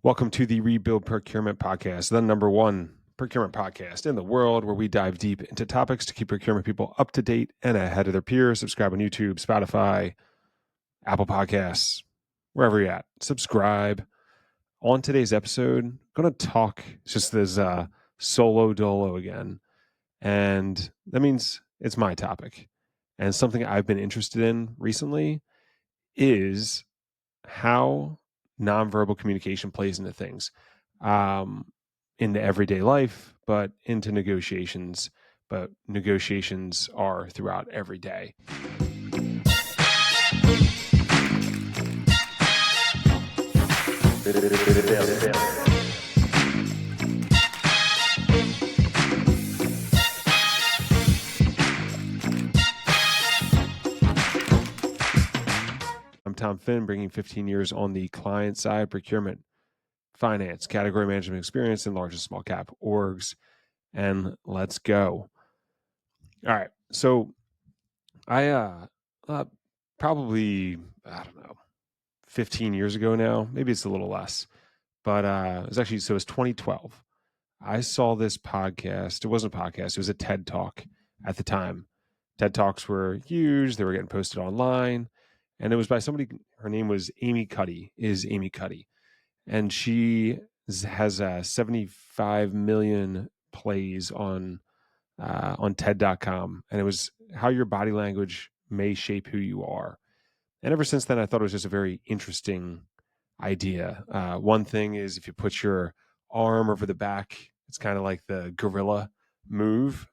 Welcome to the Rebuild Procurement Podcast, the number one procurement podcast in the world, where we dive deep into topics to keep procurement people up to date and ahead of their peers. Subscribe on YouTube, Spotify, Apple Podcasts, wherever you're at. Subscribe. On today's episode, I'm going to talk just this solo dolo again. And that means it's my topic. And something I've been interested in recently is how nonverbal communication plays into things, into everyday life, but into negotiations. But negotiations are throughout every day. I'm Tom Finn, bringing 15 years on the client side, procurement, finance, category management experience in large and small cap orgs. And let's go. All right. So I probably, I don't know, 15 years ago now, maybe it's a little less, but it was 2012. I saw this podcast. It wasn't a podcast, it was a TED Talk at the time. TED Talks were huge, they were getting posted online, and it was by somebody. Her name was Amy Cuddy, and she has 75 million plays on TED.com, and it was how your body language may shape who you are. And ever since then, I thought it was just a very interesting idea. One thing is, if you put your arm over the back, it's kind of like the gorilla move,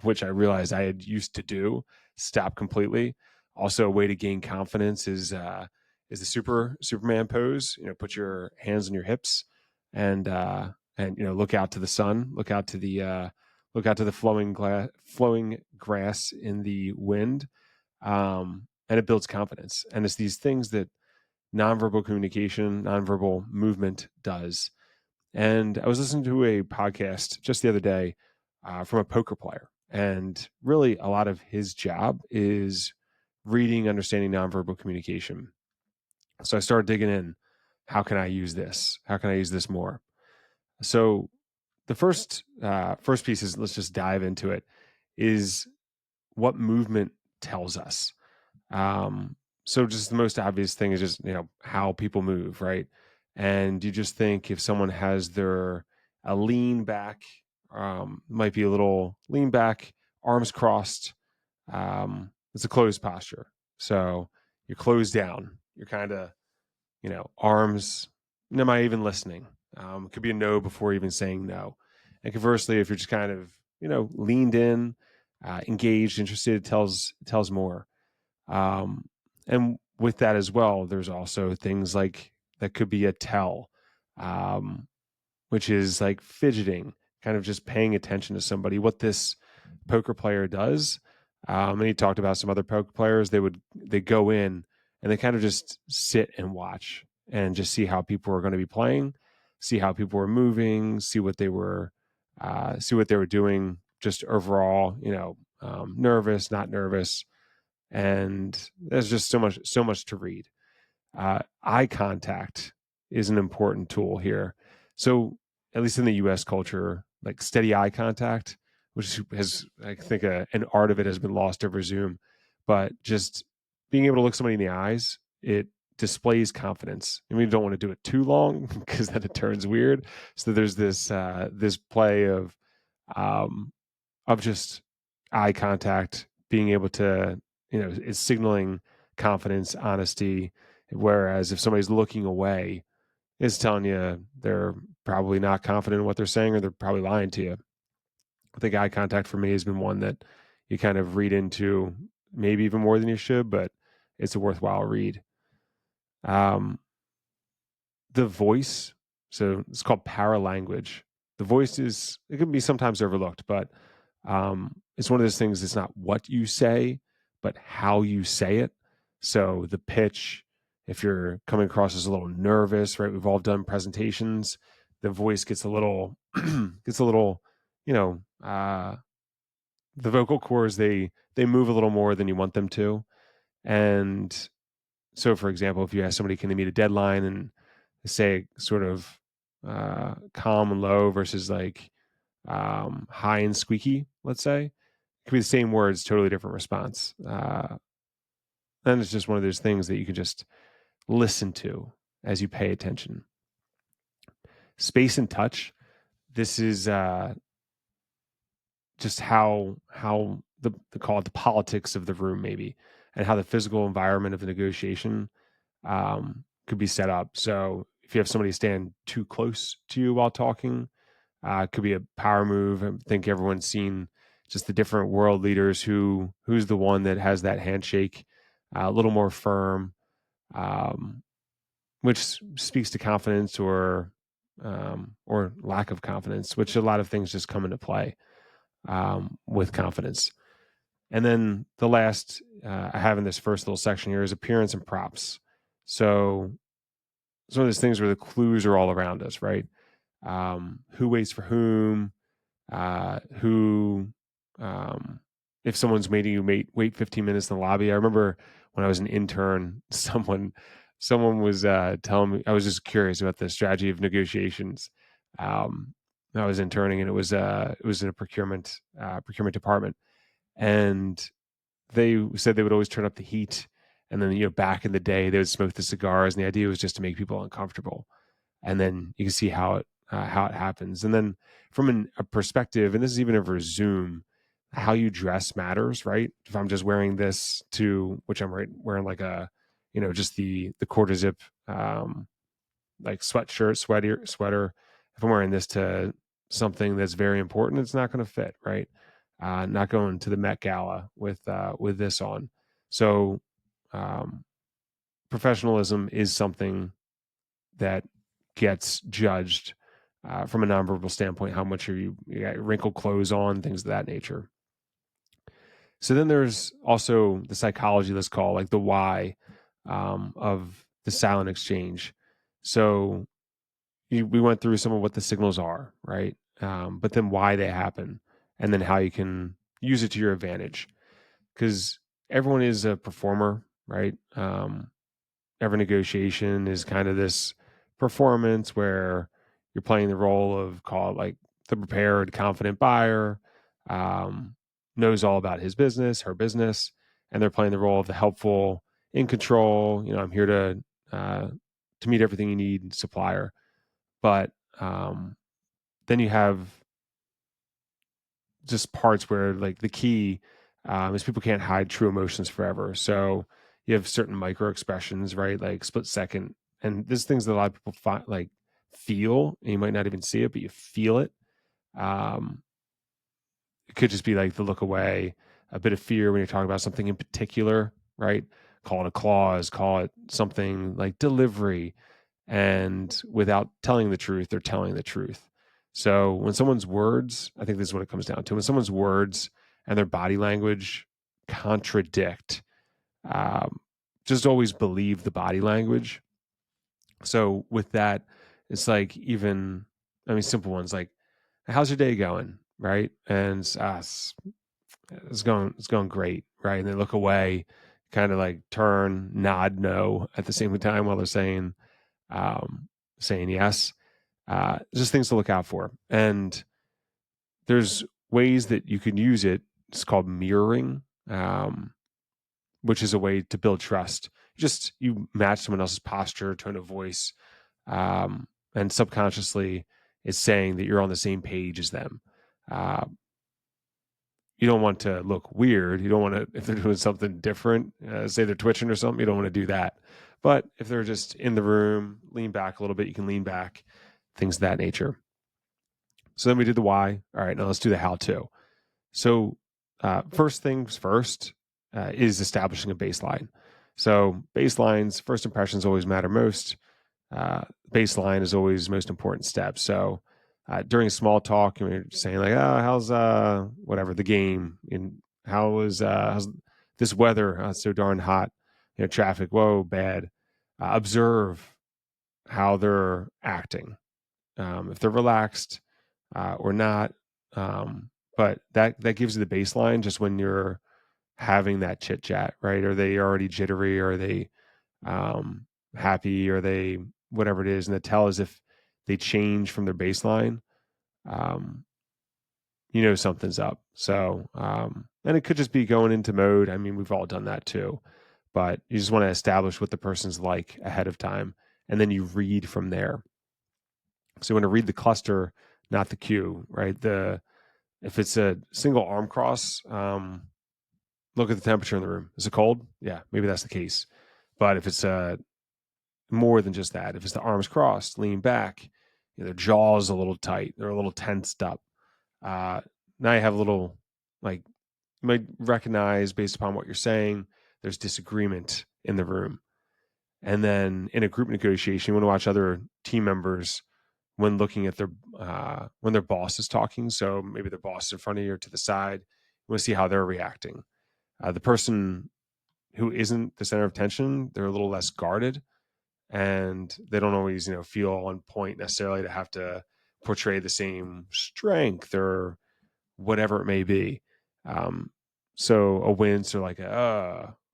which I realized I had used to do, stop completely. Also, a way to gain confidence is the Superman pose. Put your hands on your hips and look out to the sun, look out to the flowing grass in the wind, and it builds confidence. And it's these things that nonverbal communication, nonverbal movement does. And I was listening to a podcast just the other day from a poker player, and really a lot of his job is reading, understanding nonverbal communication. So I started digging in. How can I use this? How can I use this more? So the first piece is, let's just dive into it, is what movement tells us. So just the most obvious thing is just, how people move, right? And you just think if someone has a lean back, might be a little lean back, arms crossed, it's a closed posture. So you're closed down. You're kind of, arms, am I even listening? It could be a no before even saying no. And conversely, if you're just kind of, leaned in, engaged, interested, it tells more. And with that as well, there's also things like that could be a tell, which is like fidgeting, kind of just paying attention to somebody. What this poker player does, and he talked about some other poker players. They go in and they kind of just sit and watch and just see how people are going to be playing, see how people were moving, see what they were doing, just overall, nervous, not nervous. And there's just so much to read. Eye contact is an important tool here. So at least in the US culture, like steady eye contact, which has, I think, an art of it has been lost over Zoom, but just being able to look somebody in the eyes, it displays confidence. And we don't want to do it too long because then it turns weird. So there's this play of just eye contact, being able to, it's signaling confidence, honesty. Whereas if somebody's looking away, it's telling you they're probably not confident in what they're saying, or they're probably lying to you. I think eye contact for me has been one that you kind of read into maybe even more than you should, but it's a worthwhile read. The voice, so it's called paralanguage. The voice it can be sometimes overlooked, but it's one of those things. It's not what you say, but how you say it. So the pitch, if you're coming across as a little nervous, right? We've all done presentations. The voice gets a little, the vocal cords, they move a little more than you want them to. And so, for example, if you ask somebody, can they meet a deadline, and say sort of calm and low versus like high and squeaky, let's say. It could be the same words, totally different response. And it's just one of those things that you can just listen to as you pay attention. Space and touch. This is just how the call it the politics of the room, maybe, and how the physical environment of the negotiation could be set up. So if you have somebody stand too close to you while talking, it could be a power move. I think everyone's seen just the different world leaders who's the one that has that handshake a little more firm, which speaks to confidence or lack of confidence, which a lot of things just come into play with confidence. And then the last I have in this first little section here is appearance and props. So it's one of those things where the clues are all around us, right? Who waits for whom, who, if someone's waiting, you wait 15 minutes in the lobby. I remember when I was an intern, someone was telling me, I was just curious about the strategy of negotiations. I was interning, and it was in a procurement department, and they said they would always turn up the heat, and then back in the day they would smoke the cigars, and the idea was just to make people uncomfortable, and then you can see how it happens. And then from a perspective, and this is even over Zoom, how you dress matters, right? If I'm just wearing this to, which I'm wearing like a, just the quarter zip, like sweatshirt, sweater. If I'm wearing this to something that's very important, it's not going to fit, right? Not going to the Met Gala with this on. So professionalism is something that gets judged from a nonverbal standpoint. How much are you got wrinkled clothes on, things of that nature. So then there's also the psychology, let's call like the why of the silent exchange. So we went through some of what the signals are, right? But then why they happen, and then how you can use it to your advantage. Because everyone is a performer, right? Every negotiation is kind of this performance where you're playing the role of, call it like the prepared, confident buyer, knows all about his business, her business, and they're playing the role of the helpful, in control. I'm here to meet everything you need supplier. But then you have just parts where like the key is people can't hide true emotions forever. So you have certain micro expressions, right? Like split second. And there's things that a lot of people feel, and you might not even see it, but you feel it. It could just be like the look away, a bit of fear when you're talking about something in particular, right? Call it a clause, call it something like delivery. And without telling the truth, they're telling the truth. So when someone's words, I think this is what it comes down to. When someone's words and their body language contradict, just always believe the body language. So with that, it's like simple ones like, how's your day going? Right. And it's going great. Right. And they look away, kind of like turn, nod, no at the same time while they're saying yes. Just things to look out for. And there's ways that you can use it. It's called mirroring, which is a way to build trust. Just you match someone else's posture, tone of voice, and subconsciously it's saying that you're on the same page as them. You don't want to look weird. You don't want to, if they're doing something different, say they're twitching or something, you don't want to do that. But if they're just in the room, lean back a little bit, you can lean back, things of that nature. So then we did the why. All right, now let's do the how to. So first things first is establishing a baseline. So baselines, first impressions always matter most. Baseline is always most important step. So during small talk, you're saying like, "Oh, how's whatever the game? And how's this weather? It's so darn hot. Traffic. Whoa, bad." Observe how they're acting. If they're relaxed or not. But that gives you the baseline just when you're having that chit chat, right? Are they already jittery? Are they happy? Are they whatever it is, and the tell is if they change from their baseline, something's up. So, and it could just be going into mode. I mean, we've all done that too, but you just want to establish what the person's like ahead of time, and then you read from there. So you want to read the cluster, not the cue, right? If it's a single arm cross, look at the temperature in the room. Is it cold? Yeah, maybe that's the case. But if it's more than just that, if it's the arms crossed, lean back, their jaw's a little tight, they're a little tensed up. Now you have a little, like, you might recognize based upon what you're saying, there's disagreement in the room. And then in a group negotiation, you want to watch other team members when looking at when their boss is talking. So maybe their boss is in front of you or to the side. You want to see how they're reacting. The person who isn't the center of attention, they're a little less guarded, and they don't always, feel on point necessarily to have to portray the same strength or whatever it may be. So a wince or like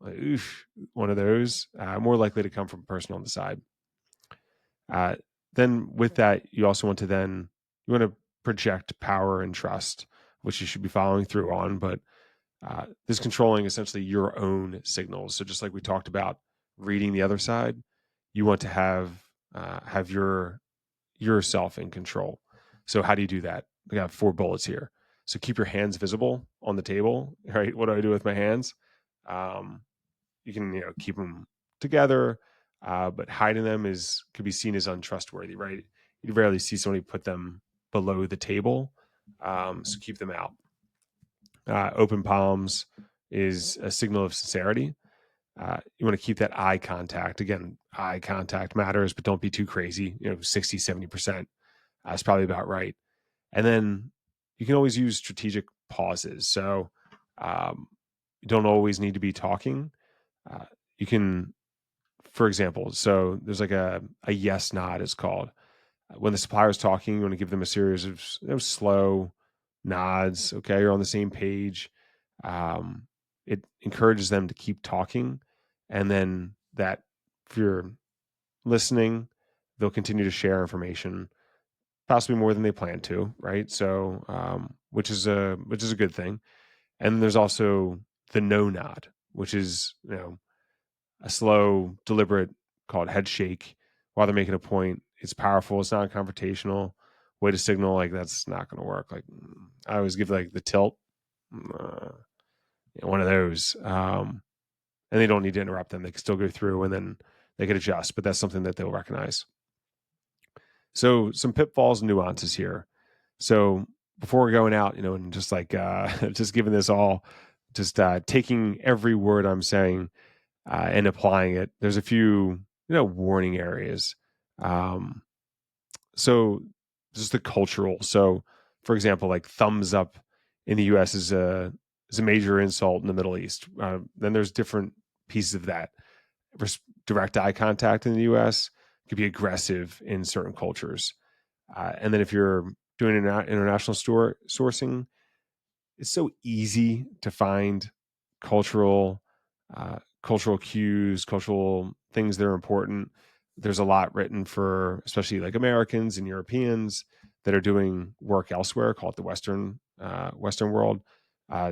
oof, one of those, more likely to come from a person on the side. Then with that, you also want to project power and trust, which you should be following through on. But this controlling essentially your own signals. So just like we talked about reading the other side, you want to have yourself in control. So how do you do that? We got 4 bullets here. So keep your hands visible on the table, right? What do I do with my hands? You can, keep them together, but hiding them could be seen as untrustworthy, right? You rarely see somebody put them below the table. So keep them out. Open palms is a signal of sincerity. You want to keep that eye contact. Again, eye contact matters, but don't be too crazy. 60, 70%. That's probably about right. And then you can always use strategic pauses. So you don't always need to be talking. You can, for example, so there's like a yes nod is called. When the supplier is talking, you want to give them a series of slow nods. Okay, you're on the same page. It encourages them to keep talking. And then that, if you're listening, they'll continue to share information, possibly more than they plan to, right? So, which is a good thing. And there's also the no nod, which is a slow, deliberate, called head shake while they're making a point. It's powerful. It's not a confrontational way to signal like that's not going to work. Like I always give like the tilt, one of those. And they don't need to interrupt them. They can still go through and then they can adjust, but that's something that they'll recognize. So some pitfalls and nuances here. So before we're going out, and just like just giving this all, just taking every word I'm saying and applying it, there's a few warning areas. So just the cultural. So for example, like thumbs up in the US is a major insult in the Middle East. Then there's different pieces of that. Direct eye contact in the US could be aggressive in certain cultures. And then if you're doing international sourcing, it's so easy to find cultural cues, cultural things that are important. There's a lot written for, especially like Americans and Europeans that are doing work elsewhere. Call it the Western world,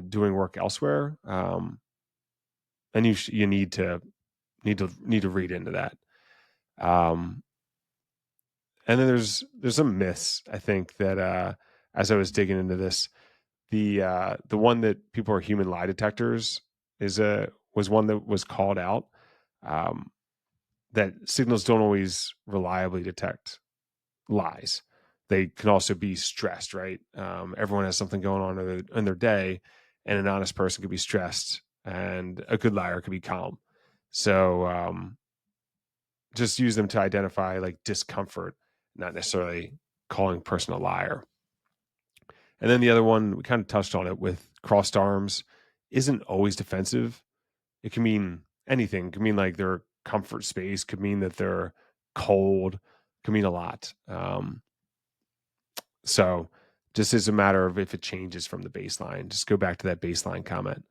doing work elsewhere, and you need to read into that. And then there's some myths, I think, that as I was digging into this, the one that people are human lie detectors was one that was called out, that signals don't always reliably detect lies. They can also be stressed, right? Everyone has something going on in their day, and an honest person could be stressed, and a good liar could be calm. So just use them to identify like discomfort, not necessarily calling a person a liar. And then the other one, we kind of touched on it with crossed arms, isn't always defensive. It can mean anything. It can mean like their comfort space, could mean that they're cold, could mean a lot. So just as a matter of if it changes from the baseline, just go back to that baseline comment.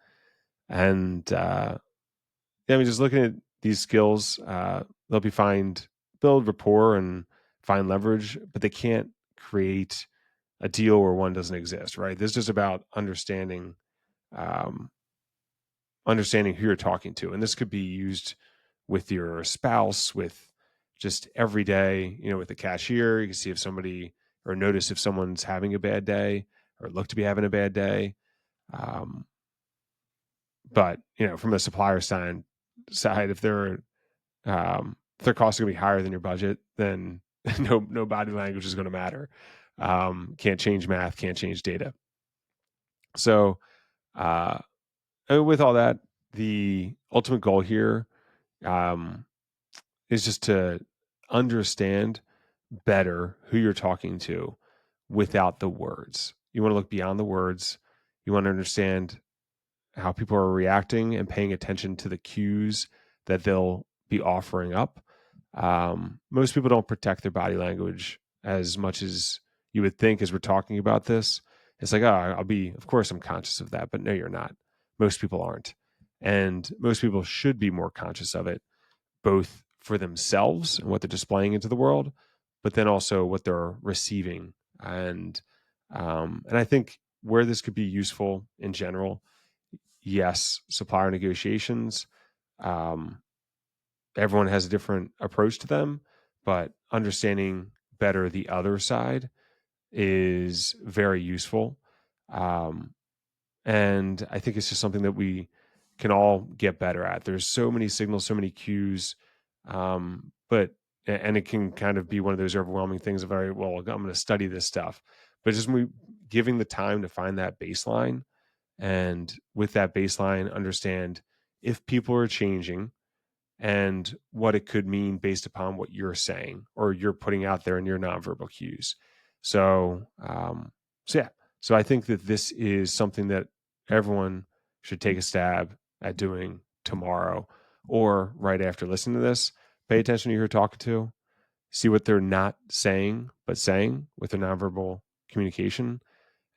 And just looking at these skills, they'll be build rapport and find leverage, but they can't create a deal where one doesn't exist, right? This is just about understanding who you're talking to. And this could be used with your spouse, with just every day, with the cashier. You can see if somebody, or notice if someone's having a bad day or look to be having a bad day. But from a supplier side, if their costs are going to be higher than your budget, then no body language is going to matter. Can't change math, can't change data. So with all that, the ultimate goal here is just to understand better who you're talking to without the words. You want to look beyond the words. You want to understand how people are reacting and paying attention to the cues that they'll be offering up. Most people don't protect their body language as much as you would think as we're talking about this. It's like, of course I'm conscious of that, but no, you're not. Most people aren't. And most people should be more conscious of it, both for themselves and what they're displaying into the world, but then also what they're receiving. And I think where this could be useful in general, yes, supplier negotiations, everyone has a different approach to them, but understanding better the other side is very useful. And I think it's just something that we can all get better at. There's so many signals, so many cues, and it can kind of be one of those overwhelming things of, I'm going to study this stuff. But just giving the time to find that baseline, and with that baseline, understand if people are changing and what it could mean based upon what you're saying or you're putting out there in your nonverbal cues. So I think that this is something that everyone should take a stab at doing tomorrow or right after listening to this. Pay attention to who you're talking to. See what they're not saying, but saying with their nonverbal communication,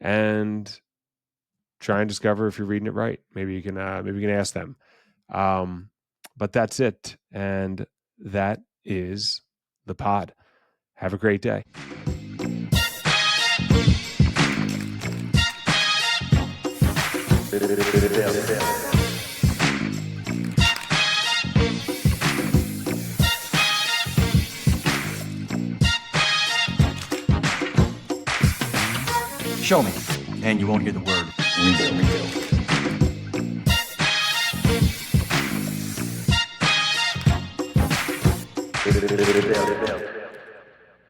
and try and discover if you're reading it right. Maybe you can ask them. But that's it. And that is the pod. Have a great day. Show me, and you won't hear the word rebuild.